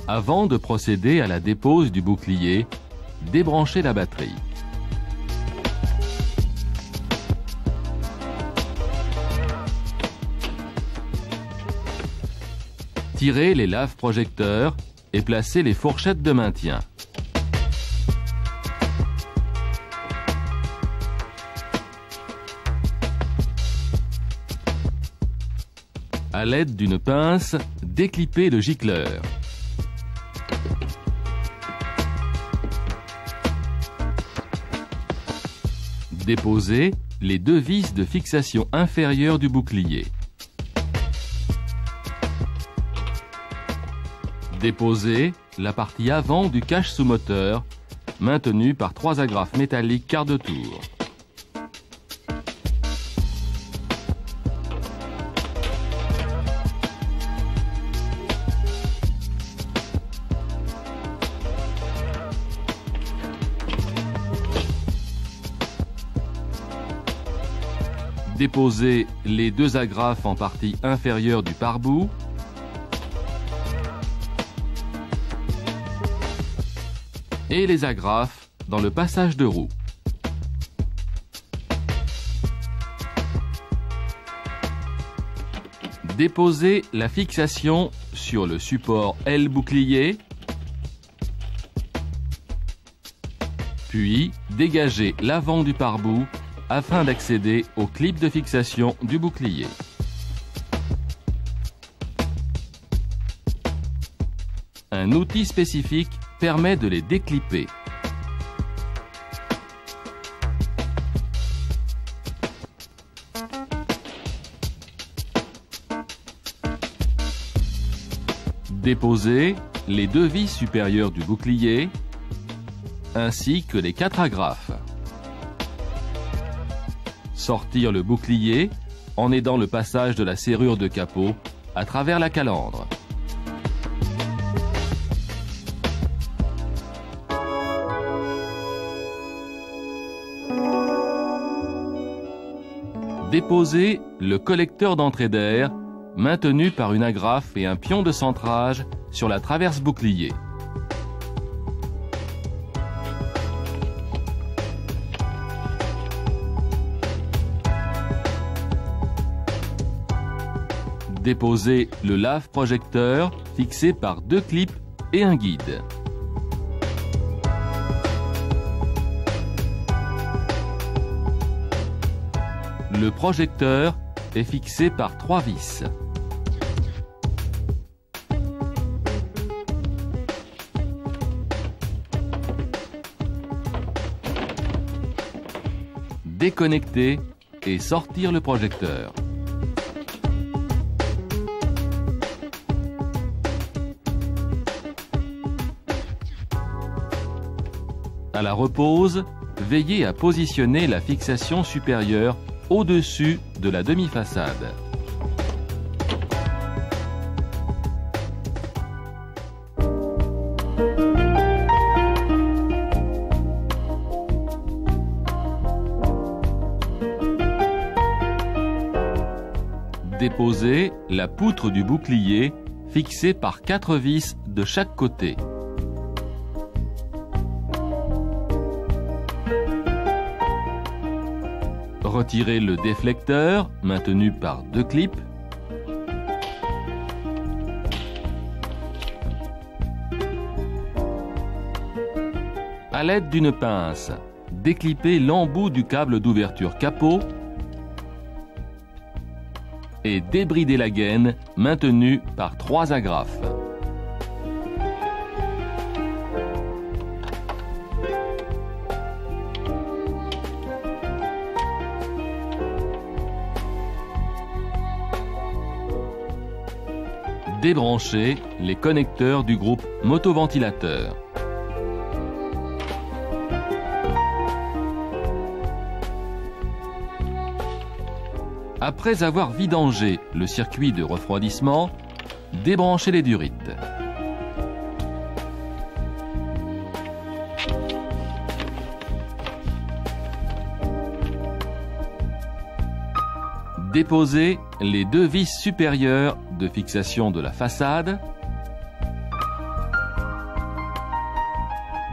Avant de procéder à la dépose du bouclier, débranchez la batterie. Tirez les lave-projecteurs et placez les fourchettes de maintien. À l'aide d'une pince, déclippez le gicleur. Déposez les deux vis de fixation inférieure du bouclier. Déposez la partie avant du cache sous moteur, maintenu par 3 agrafes métalliques quart de tour. Déposez les deux agrafes en partie inférieure du pare-boue. Et les agrafes dans le passage de roue. Déposez la fixation sur le support L bouclier, puis dégagez l'avant du pare-boue afin d'accéder au clip de fixation du bouclier. Un outil spécifique permet de les déclipper. Déposez les deux vis supérieures du bouclier ainsi que les 4 agrafes. Sortir le bouclier en aidant le passage de la serrure de capot à travers la calandre. Déposez le collecteur d'entrée d'air maintenu par une agrafe et un pion de centrage sur la traverse bouclier. Déposez le lave-projecteur fixé par 2 clips et un guide. Le projecteur est fixé par 3 vis. Déconnecter et sortir le projecteur. À la repose, veillez à positionner la fixation supérieure au-dessus de la demi-façade. Déposez la poutre du bouclier fixée par 4 vis de chaque côté. Retirez le déflecteur, maintenu par 2 clips. À l'aide d'une pince, déclippez l'embout du câble d'ouverture capot et débridez la gaine, maintenue par 3 agrafes. Débranchez les connecteurs du groupe motoventilateur. Après avoir vidangé le circuit de refroidissement, débranchez les durites. Déposez les 2 vis supérieures de fixation de la façade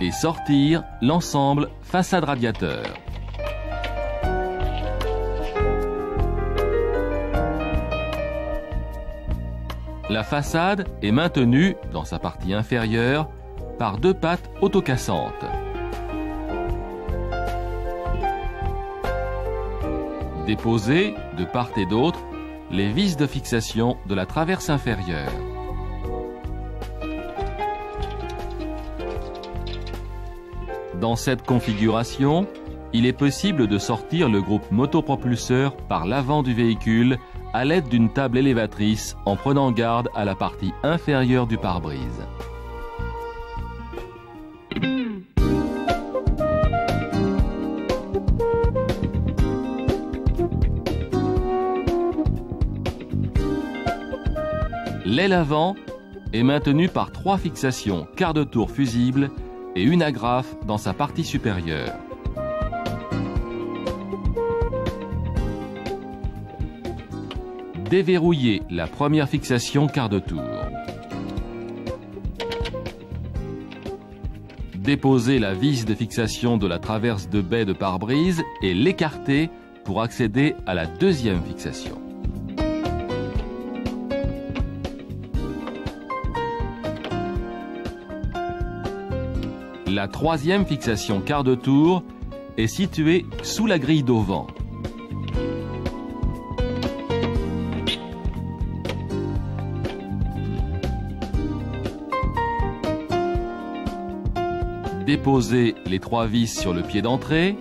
et sortir l'ensemble façade radiateur. La façade est maintenue dans sa partie inférieure par deux pattes autocassantes. Déposez de part et d'autre les vis de fixation de la traverse inférieure. Dans cette configuration, il est possible de sortir le groupe motopropulseur par l'avant du véhicule à l'aide d'une table élévatrice en prenant garde à la partie inférieure du pare-brise. L'aile avant est maintenue par trois fixations quart de tour fusibles et une agrafe dans sa partie supérieure. Déverrouillez la première fixation quart de tour. Déposez la vis de fixation de la traverse de baie de pare-brise et l'écartez pour accéder à la deuxième fixation. La troisième fixation quart de tour est située sous la grille d'auvent. Déposez les trois vis sur le pied d'entrée.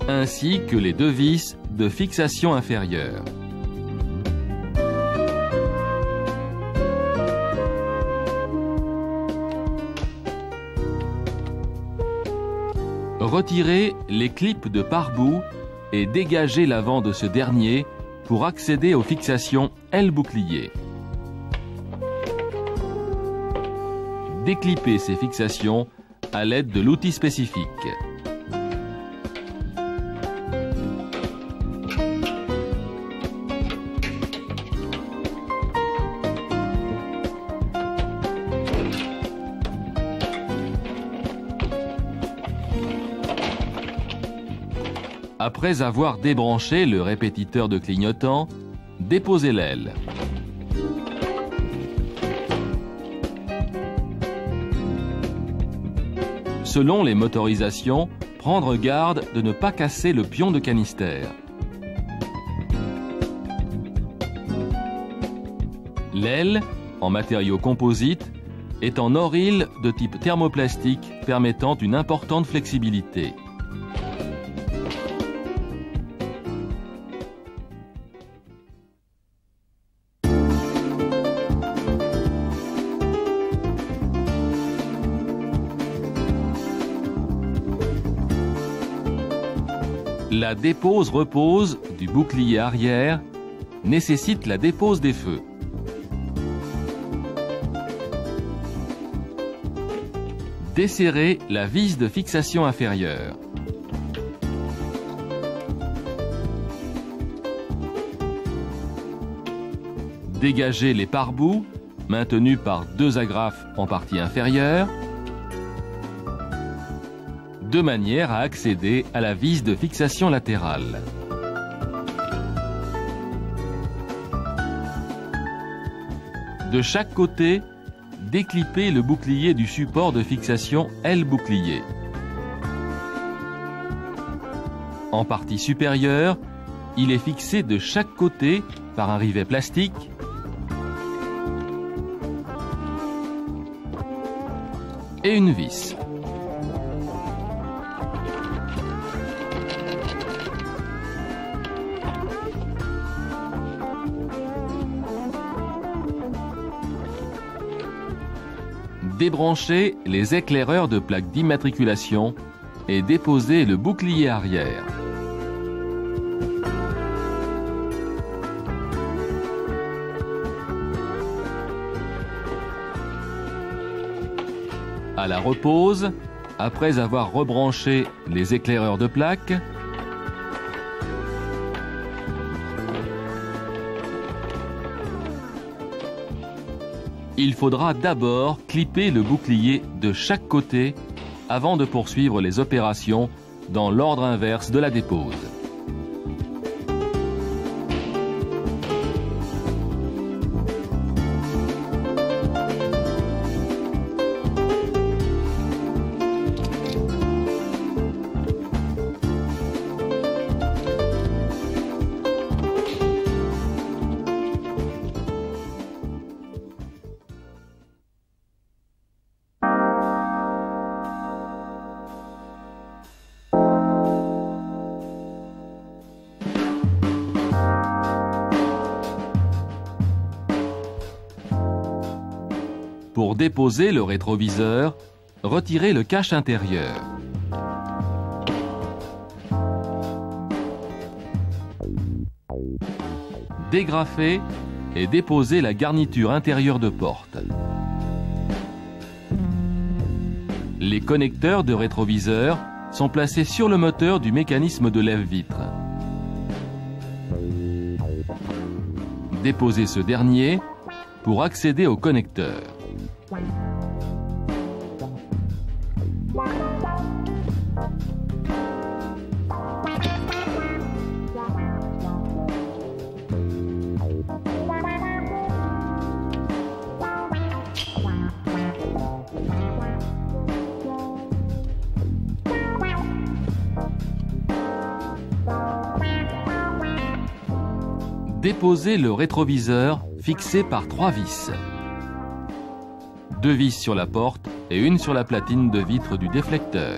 Ainsi que les deux vis de fixation inférieure. Retirez les clips de pare-boue et dégagez l'avant de ce dernier pour accéder aux fixations aile-bouclier. Déclippez ces fixations à l'aide de l'outil spécifique. Après avoir débranché le répétiteur de clignotant, déposez l'aile. Selon les motorisations, prendre garde de ne pas casser le pion de canister. L'aile, en matériau composite, est en orille de type thermoplastique permettant une importante flexibilité. La dépose-repose du bouclier arrière nécessite la dépose des feux. Desserrez la vis de fixation inférieure. Dégagez les pare-boues maintenus par deux agrafes en partie inférieure, de manière à accéder à la vis de fixation latérale. De chaque côté, déclippez le bouclier du support de fixation aile-bouclier. En partie supérieure, il est fixé de chaque côté par un rivet plastique et une vis. Débranchez les éclaireurs de plaque d'immatriculation et déposez le bouclier arrière. À la repose, Après avoir rebranché les éclaireurs de plaque, il faudra d'abord clipper le bouclier de chaque côté avant de poursuivre les opérations dans l'ordre inverse de la dépose. Pour déposer le rétroviseur, retirez le cache intérieur. Dégrafez et déposez la garniture intérieure de porte. Les connecteurs de rétroviseur sont placés sur le moteur du mécanisme de lève-vitre. Déposez ce dernier pour accéder au connecteur. Déposez le rétroviseur fixé par 3 vis. 2 vis sur la porte et une sur la platine de vitre du déflecteur.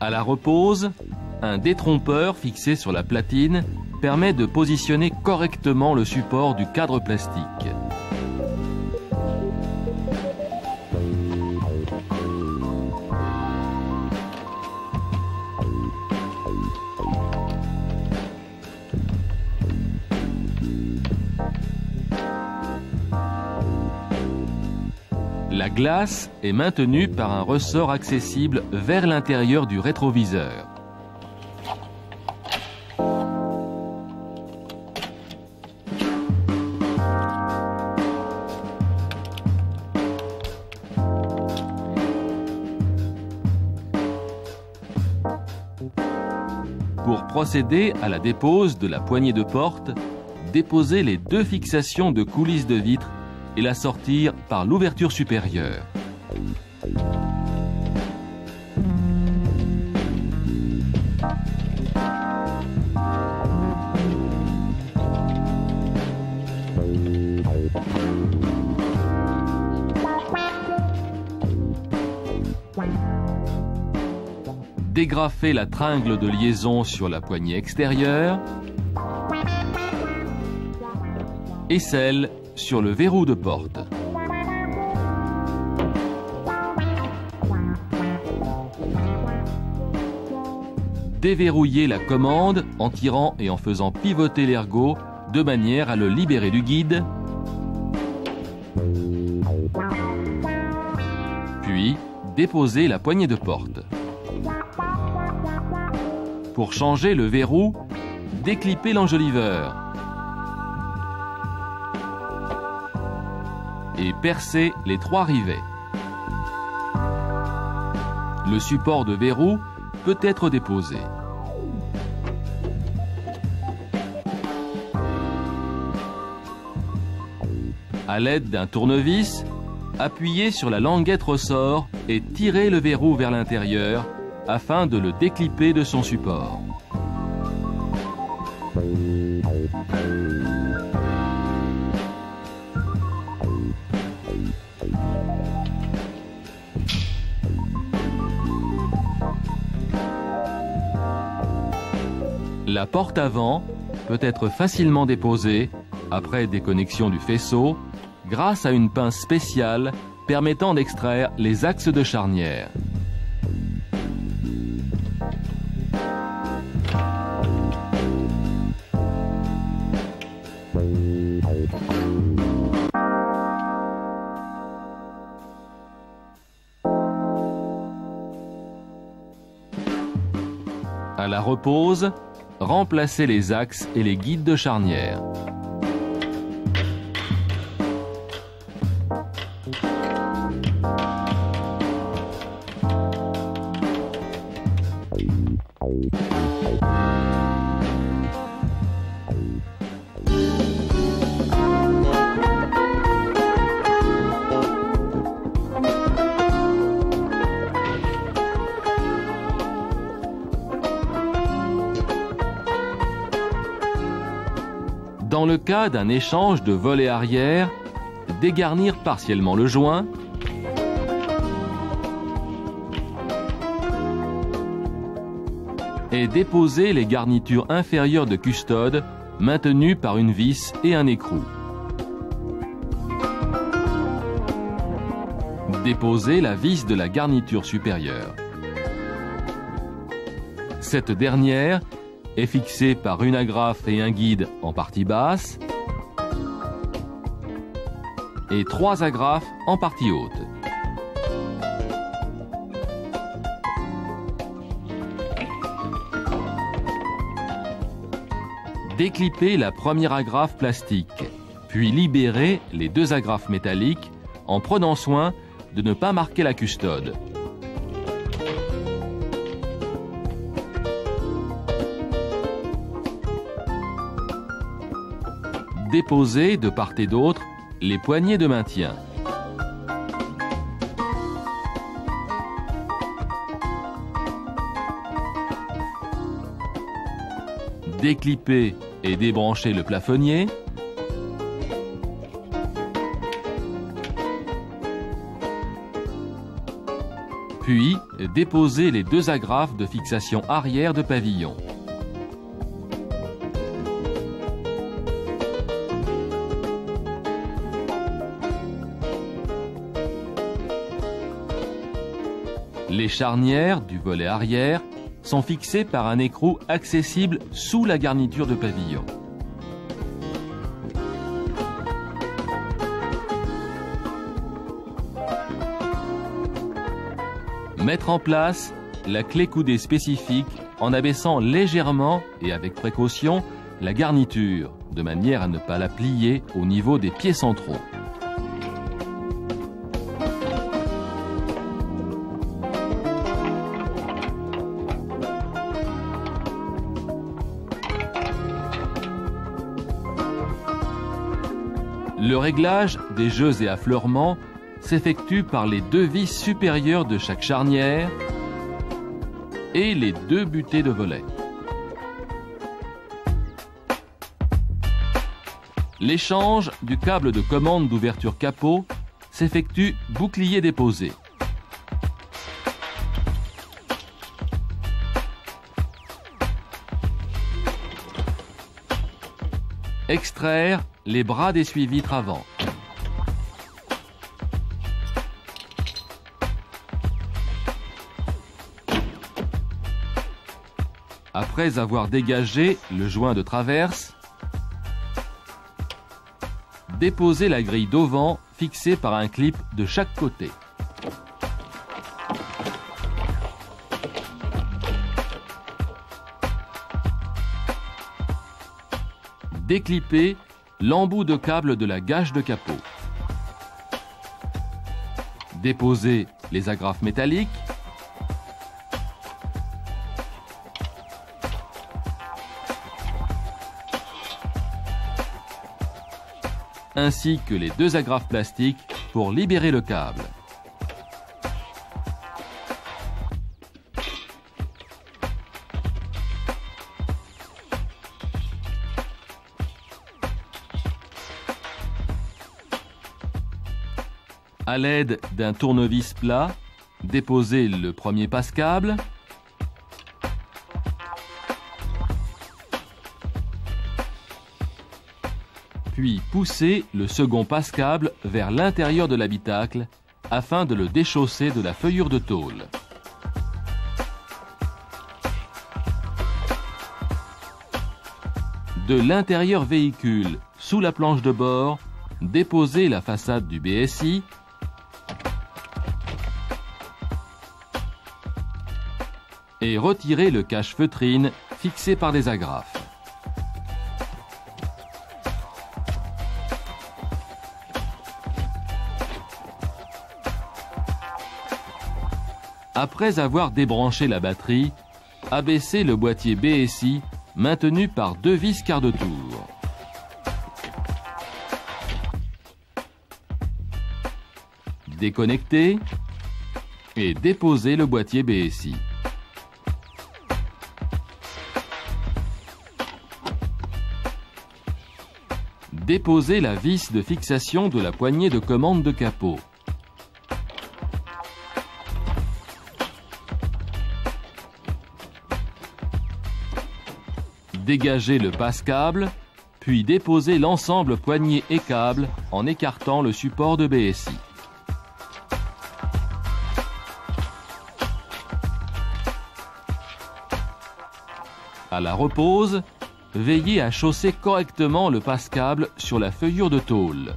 À la repose, un détrompeur fixé sur la platine permet de positionner correctement le support du cadre plastique. La glace est maintenue par un ressort accessible vers l'intérieur du rétroviseur. Pour procéder à la dépose de la poignée de porte, déposez les 2 fixations de coulisses de vitre et la sortir par l'ouverture supérieure. Dégrafez la tringle de liaison sur la poignée extérieure et celle sur le verrou de porte. Déverrouillez la commande en tirant et en faisant pivoter l'ergot de manière à le libérer du guide. Puis, déposez la poignée de porte. Pour changer le verrou, déclipez l'enjoliveur et percez les 3 rivets. Le support de verrou peut être déposé. À l'aide d'un tournevis, appuyez sur la languette ressort et tirez le verrou vers l'intérieur afin de le déclipper de son support. La porte avant peut être facilement déposée après déconnexion du faisceau grâce à une pince spéciale permettant d'extraire les axes de charnière. À la repose, remplacez les axes et les guides de charnière. Dans le cas d'un échange de volet arrière, dégarnir partiellement le joint et déposer les garnitures inférieures de custode maintenues par une vis et un écrou. Déposer la vis de la garniture supérieure. Cette dernière est fixée par une agrafe et un guide en partie basse et 3 agrafes en partie haute. Déclipez la première agrafe plastique, puis libérez les 2 agrafes métalliques en prenant soin de ne pas marquer la custode. Déposez de part et d'autre les poignées de maintien. Déclipez et débranchez le plafonnier. Puis, déposez les 2 agrafes de fixation arrière de pavillon. Les charnières du volet arrière sont fixées par un écrou accessible sous la garniture de pavillon. Mettre en place la clé coudée spécifique en abaissant légèrement et avec précaution la garniture, de manière à ne pas la plier au niveau des pieds centraux. Le réglage des jeux et affleurements s'effectue par les 2 vis supérieures de chaque charnière et les 2 butées de volet. L'échange du câble de commande d'ouverture capot s'effectue bouclier déposé. Extraire les bras d'essuie-vitre avant. Après avoir dégagé le joint de traverse, déposez la grille d'auvent fixée par un clip de chaque côté. Déclipez l'embout de câble de la gage de capot. Déposez les agrafes métalliques. Ainsi que les 2 agrafes plastiques pour libérer le câble. À l'aide d'un tournevis plat, déposez le premier passe-câble. puis pousser le second passe-câble vers l'intérieur de l'habitacle afin de le déchausser de la feuillure de tôle. De l'intérieur véhicule sous la planche de bord, déposez la façade du BSI et retirez le cache-feutrine fixé par des agrafes. Après avoir débranché la batterie, abaissez le boîtier BSI maintenu par 2 vis quart de tour. Déconnectez et déposez le boîtier BSI. Déposez la vis de fixation de la poignée de commande de capot. Dégagez le passe-câble, puis déposez l'ensemble poignée et câble en écartant le support de BSI. À la repose, veillez à chausser correctement le passe-câble sur la feuillure de tôle.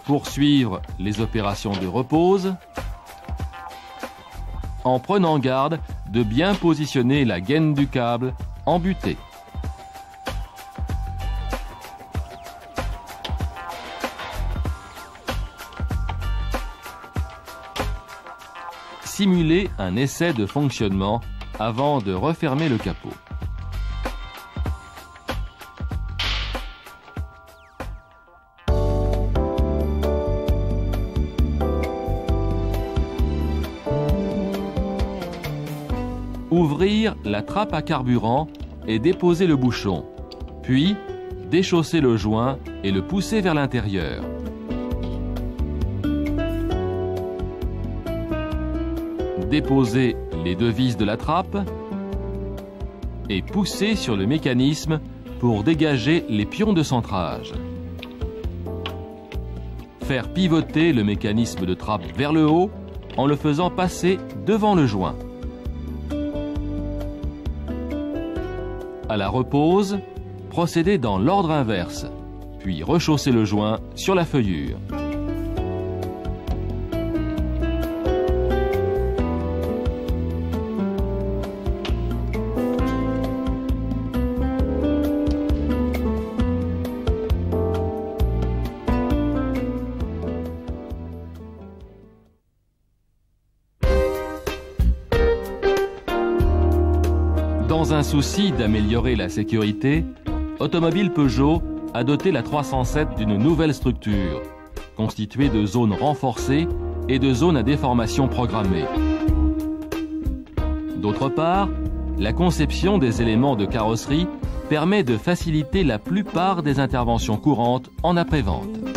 Poursuivre les opérations de repose en prenant garde de bien positionner la gaine du câble en butée. Simulez un essai de fonctionnement avant de refermer le capot. Ouvrir la trappe à carburant et déposer le bouchon, puis déchausser le joint et le pousser vers l'intérieur. Déposez les 2 vis de la trappe et poussez sur le mécanisme pour dégager les pions de centrage. Faire pivoter le mécanisme de trappe vers le haut en le faisant passer devant le joint. À la repose, procédez dans l'ordre inverse, puis rechaussez le joint sur la feuillure. Dans un souci d'améliorer la sécurité, Automobile Peugeot a doté la 307 d'une nouvelle structure, constituée de zones renforcées et de zones à déformation programmée. D'autre part, la conception des éléments de carrosserie permet de faciliter la plupart des interventions courantes en après-vente.